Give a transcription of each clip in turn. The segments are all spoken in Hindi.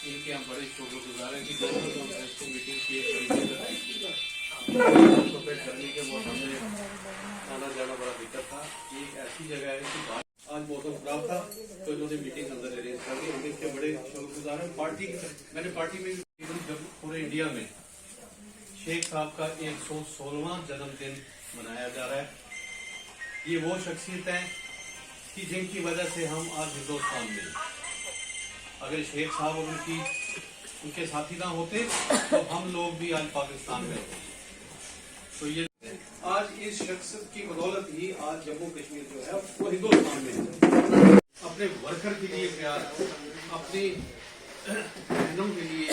इनके हम बड़े शुक्रगुजार हैं कि नेशनल कॉन्फ्रेंस को मीटिंग की एक बड़ी मदद आई। गर्मी के मौसम में आना जाना बड़ा दिक्कत था। एक ऐसी जगह है कि आज मौसम खराब था तो इन्होंने मीटिंग अंदर अरेंज कर दी। हम इसके बड़े शुक्रगुजार हैं। मैंने पार्टी में जब पूरे इंडिया में शेख साहब का 116वां जन्मदिन मनाया जा रहा है, ये वो शख्सियत है कि जिनकी वजह से हम आज हिंदुस्तान में, अगर शेख साहब और उनके साथी ना होते तो हम लोग भी आज पाकिस्तान में होते। तो ये आज इस शख्सियत की बदौलत ही आज जम्मू कश्मीर जो है वो हिंदुस्तान में है। अपने वर्कर के लिए प्यार, अपनी बहनों के लिए।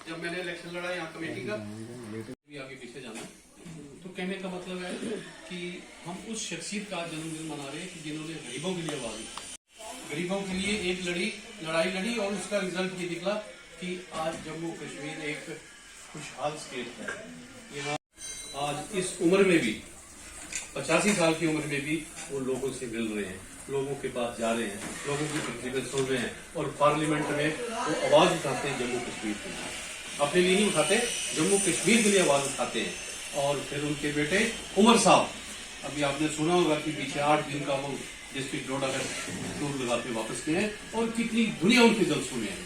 जब मैंने इलेक्शन लड़ा यहाँ कमेटी का, भी आगे पीछे जाना, तो कहने का मतलब है कि हम उस शख्सियत का जन्मदिन मना रहे हैं कि जिन्होंने गरीबों के लिए आवाज दी, गरीबों के लिए एक लड़ाई लड़ी और उसका रिजल्ट ये निकला कि आज जम्मू कश्मीर एक खुशहाल स्टेट है। यहाँ आज इस उम्र में भी, 85 साल की उम्र में भी वो लोगों से मिल रहे हैं, लोगों के पास जा रहे हैं, लोगों की तकलीफें सुन रहे हैं और पार्लियामेंट में वो आवाज उठाते हैं जम्मू कश्मीर के लिए। अपने लिए नहीं उठाते, जम्मू कश्मीर के लिए आवाज उठाते हैं। और फिर उनके बेटे उमर साहब, अभी आपने सुना होगा कि पीछे 8 दिन का वो डिस्ट्रिक्ट डोडा का टूर लगा के वापस गए हैं और कितनी दुनिया उनके जलसों में है।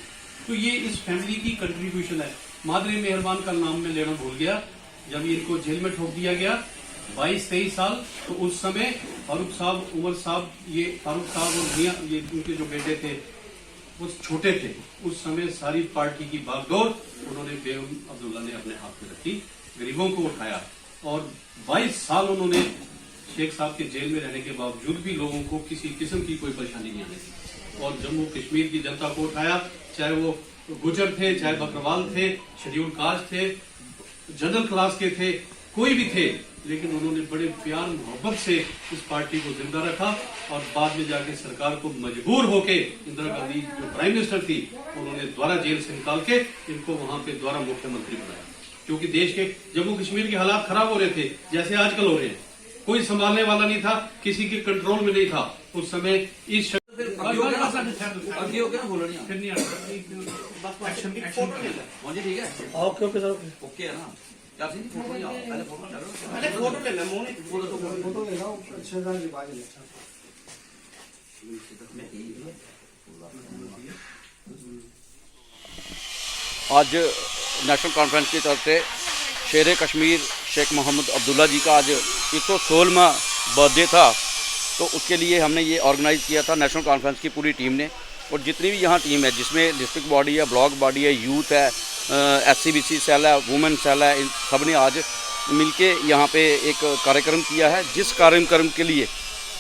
तो ये इस फैमिली की कंट्रीब्यूशन है। मादरी मेहरबान का नाम में लेना भूल गया। जब इनको जेल में ठोक दिया गया 22-23 साल, तो उस समय फारूक साहब, उमर साहब, ये फारूक साहब और मियां, ये उनके जो बेटे थे वो छोटे थे। उस समय सारी पार्टी की बागडोर उन्होंने बेगम अब्दुल्ला ने अपने हाथ में रखी, गरीबों को उठाया और 22 साल उन्होंने शेख साहब के जेल में रहने के बावजूद भी लोगों को किसी किस्म की कोई परेशानी नहीं आने दी और जम्मू कश्मीर की जनता को उठाया। चाहे वो गुजर थे, चाहे बकरवाल थे, शेड्यूल कास्ट थे, जनरल क्लास के थे, कोई भी थे, लेकिन उन्होंने बड़े प्यार मोहब्बत से इस पार्टी को जिंदा रखा और बाद में जाके सरकार को मजबूर होके इंदिरा गांधी जो प्राइम मिनिस्टर थी, उन्होंने द्वारा जेल से निकाल के इनको वहां पे द्वारा मुख्यमंत्री बनाया। क्योंकि देश के, जम्मू कश्मीर के हालात खराब हो रहे थे जैसे आजकल हो रहे हैं, कोई संभालने वाला नहीं था, किसी के कंट्रोल में नहीं था उस समय। इस ओके है ना, फोटो ले लेना, फोटो ले लो। आज नेशनल कॉन्फ्रेंस की तरफ से शेर कश्मीर शेख मोहम्मद अब्दुल्ला जी का आज 116वां बर्थडे था, तो उसके लिए हमने ये ऑर्गेनाइज़ किया था नेशनल कॉन्फ्रेंस की पूरी टीम ने। और जितनी भी यहाँ टीम है, जिसमें डिस्ट्रिक्ट बॉडी है, ब्लॉक बॉडी है, यूथ है, SC-BC सेल है, वुमेन सेल है, इन सब ने आज मिलके यहाँ पे एक कार्यक्रम किया है। जिस कार्यक्रम के लिए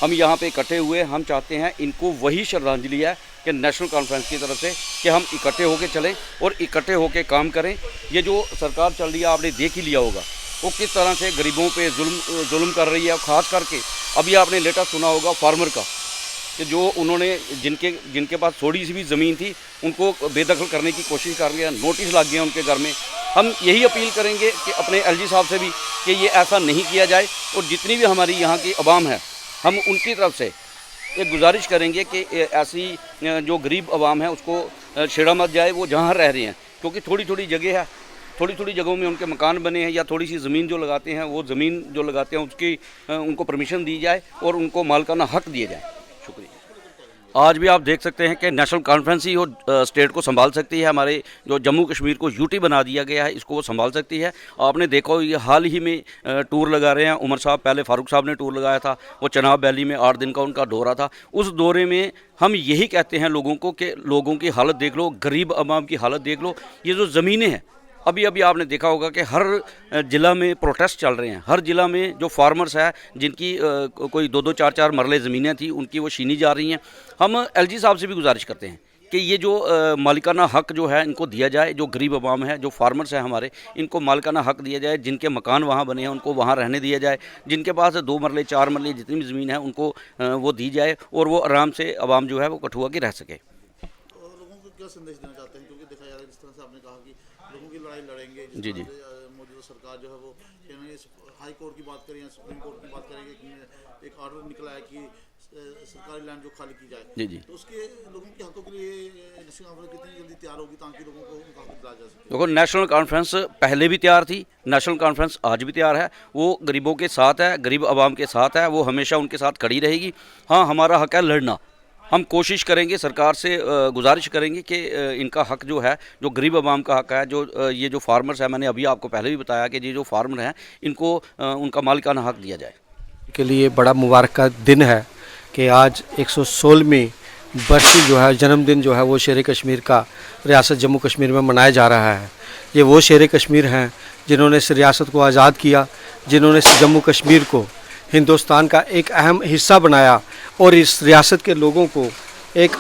हम यहाँ पे इकट्ठे हुए, हम चाहते हैं इनको वही श्रद्धांजलि है कि नेशनल कॉन्फ्रेंस की तरफ से कि हम इकट्ठे होके चलें और इकट्ठे होके काम करें। ये जो सरकार चल रही है, आपने देख ही लिया होगा वो किस तरह से गरीबों पे जुल्म कर रही है। ख़ास करके अभी आपने लेटेस्ट सुना होगा फार्मर का, कि जो उन्होंने जिनके पास थोड़ी सी भी ज़मीन थी उनको बेदखल करने की कोशिश कर रही है, नोटिस लग गए हैं उनके घर में। हम यही अपील करेंगे कि अपने LG साहब से भी कि ये ऐसा नहीं किया जाए और जितनी भी हमारी यहाँ की आवाम है, हम उनकी तरफ से एक गुजारिश करेंगे कि ऐसी जो गरीब आवाम है उसको छेड़ा मत जाए, वो जहाँ रह रहे हैं। क्योंकि थोड़ी थोड़ी जगह है, थोड़ी थोड़ी जगहों में उनके मकान बने हैं या थोड़ी सी ज़मीन जो लगाते हैं, वो ज़मीन जो लगाते हैं उसकी उनको परमिशन दी जाए और उनको मालिकाना हक दिए जाए। शुक्रिया। आज भी आप देख सकते हैं कि नेशनल कॉन्फ्रेंस ही वो स्टेट को संभाल सकती है। हमारे जो जम्मू कश्मीर को यूटी बना दिया गया है, इसको वो संभाल सकती है। आपने देखा ये हाल ही में टूर लगा रहे हैं उमर साहब, पहले फारूक साहब ने टूर लगाया था, वो चनाब वैली में 8 दिन का उनका दौरा था। उस दौरे में हम यही कहते हैं लोगों को कि लोगों की हालत देख लो, गरीब अवाम की हालत देख लो। ये जो ज़मीनें हैं, अभी आपने देखा होगा कि हर ज़िला में प्रोटेस्ट चल रहे हैं। हर ज़िला में जो फार्मर्स है, जिनकी कोई 2-2, 4-4 मरले ज़मीनें थी, उनकी वो छीनी जा रही हैं। हम LG साहब से भी गुजारिश करते हैं कि ये जो मालिकाना हक जो है इनको दिया जाए। जो गरीब आवाम है, जो फार्मर्स हैं हमारे, इनको मालिकाना हक दिया जाए। जिनके मकान वहाँ बने हैं उनको वहाँ रहने दिया जाए। जिनके पास 2 मरले 4 मरले जितनी भी ज़मीन है उनको वो दी जाए और वो आराम से आवाम जो है वो कठुआ की रह सके। लोगों को क्या संदेश देना चाहते हैं, क्योंकि देखा जा रहा है जिस तरह से आपने कहा कि लोगों की लड़ाई लड़ेंगे, जी जी। मौजूदा सरकार जो है वो हाई कोर्ट की बात करें या सुप्रीम कोर्ट की बात करें, एक ऑर्डर निकला है कि सरकारी लैंड जो खाली की जाए। जी जी। तो उसके लोगों के हकों के लिए नेशनल कॉन्फ्रेंस कितनी जल्दी तैयार होगी ताकि लोगों को उनका हक दिलाया जा सके? देखो, नेशनल कॉन्फ्रेंस पहले भी तैयार थी, नेशनल कॉन्फ्रेंस आज भी तैयार है। वो गरीबों के साथ है, गरीब आवाम के साथ है, वो हमेशा उनके साथ खड़ी रहेगी। हाँ, हमारा हक है लड़ना। हम कोशिश करेंगे, सरकार से गुजारिश करेंगे कि इनका हक जो है, जो गरीब आवाम का हक है, जो ये जो फार्मर्स है, मैंने अभी आपको पहले भी बताया कि ये जो फार्मर हैं, इनको उनका मालिकाना हक दिया जाए। के लिए बड़ा मुबारक का दिन है कि आज 116वीं बरसी जो है, जन्मदिन जो है वो शेर कश्मीर का रियासत जम्मू कश्मीर में मनाया जा रहा है। ये वो शेर कश्मीर हैं जिन्होंने इस रियासत को आज़ाद किया, जिन्होंने इस जम्मू कश्मीर को हिंदुस्तान का एक अहम हिस्सा बनाया और इस रियासत के लोगों को एक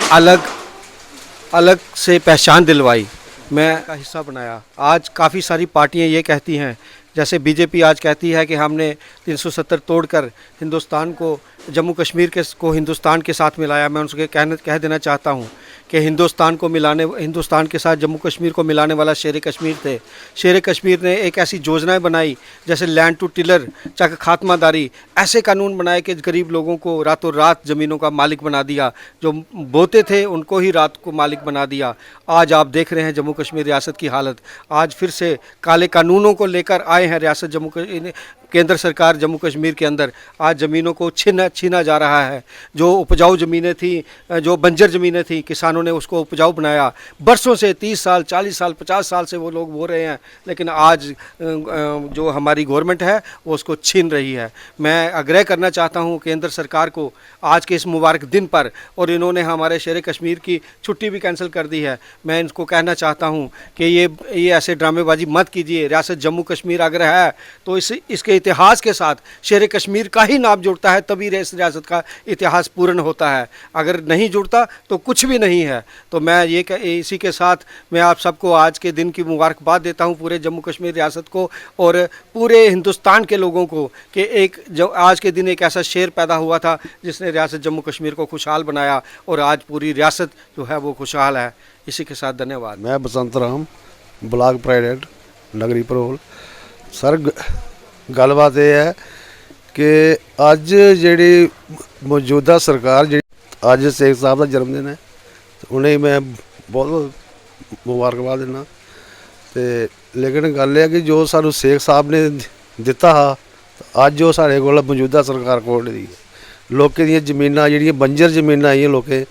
अलग से पहचान दिलवाई, मैं का हिस्सा बनाया। आज काफ़ी सारी पार्टियां ये कहती हैं, जैसे बीजेपी आज कहती है कि हमने 370 तोड़कर हिंदुस्तान को, जम्मू कश्मीर को हिंदुस्तान के साथ मिलाया। मैं उनसे कह देना चाहता हूँ कि हिंदुस्तान के साथ जम्मू कश्मीर को मिलाने वाला शेर कश्मीर थे। शेर कश्मीर ने एक ऐसी योजनाएं बनाई जैसे लैंड टू टिलर, चक खात्मादारी, ऐसे कानून बनाए कि गरीब लोगों को रातों रात ज़मीनों का मालिक बना दिया। जो बोते थे उनको ही रात को मालिक बना दिया। आज आप देख रहे हैं जम्मू कश्मीर रियासत की हालत। आज फिर से काले कानूनों को लेकर आए हैं रियासत केंद्र सरकार जम्मू कश्मीर के अंदर। आज ज़मीनों को छीना जा रहा है। जो उपजाऊ ज़मीनें थी, जो बंजर ज़मीनें थी, किसानों ने उसको उपजाऊ बनाया। बरसों से 30 साल, 40 साल, 50 साल से वो लोग बो रहे हैं, लेकिन आज जो हमारी गवर्नमेंट है वो उसको छीन रही है। मैं आग्रह करना चाहता हूँ केंद्र सरकार को आज के इस मुबारक दिन पर, और इन्होंने हमारे शेर कश्मीर की छुट्टी भी कैंसिल कर दी है, मैं इनको कहना चाहता हूँ कि ये ऐसे ड्रामेबाजी मत कीजिए। रियासत जम्मू कश्मीर अगर है तो इसके इतिहास के साथ शेर कश्मीर का ही नाम जुड़ता है, तभी इस रियासत का इतिहास पूर्ण होता है। अगर नहीं जुड़ता तो कुछ भी नहीं है। तो मैं इसी के साथ मैं आप सबको आज के दिन की मुबारकबाद देता हूं, पूरे जम्मू कश्मीर रियासत को और पूरे हिंदुस्तान के लोगों को, कि आज के दिन एक ऐसा शेर पैदा हुआ था जिसने रियासत जम्मू कश्मीर को खुशहाल बनाया, और आज पूरी रियासत जो है वो खुशहाल है। इसी के साथ धन्यवाद। मैं बसंत राम, ब्लाक प्रेसिडेंट नगरी परोल। सर, गलबात यह है कि अज जी मौजूदा सरकार जी, अज शेख साहब का जन्मदिन है, उन्हें मैं बहुत मुबारकबाद देना। तो लेकिन गल है कि जो सानू शेख साहब ने दिता हा, अज वो साढ़े कोल मौजूदा सरकार कोल दी लोकें दी जमीनां जिहड़ियां बंजर जमीनां आइयां, लोकें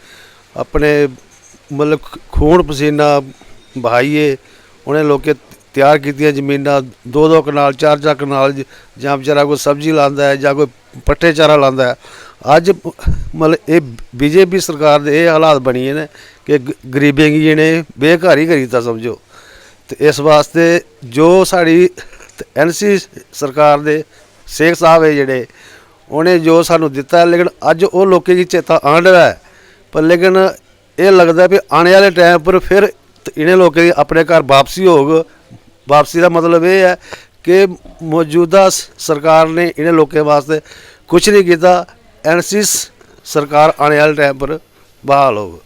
अपने मतलब खून पसीना बहाइए उन्हें लोकें तैयार कीतियां जमीनां, 2-2 कनाल 4-4 कनाल, जां बेचारा कोई सब्जी लांदा है जां कोई पट्ठे चारा लांदा है। अज मतलब ये बीजेपी सरकार दे ये हालात बनी ने कि गरीबें गी इन्हें बेघर ही करी दित्ता समझो। तो इस वास्ते जो साड़ी NC सरकार दे शेख साहब है जेह्ड़े, उन्हें जो सानू दिता है, लेकिन अज वो लोकें गी चेता आन रहा है। पर लेकिन ये लगता है भी आने वाले टाइम पर फिर इन्हें लोकें अपने घर वापसी होग। वापसी का मतलब ये है कि मौजूदा सरकार ने इन्हें लोगों वास्ते कुछ नहीं किया। NC सरकार आने वाले टाइम पर बहाल होग।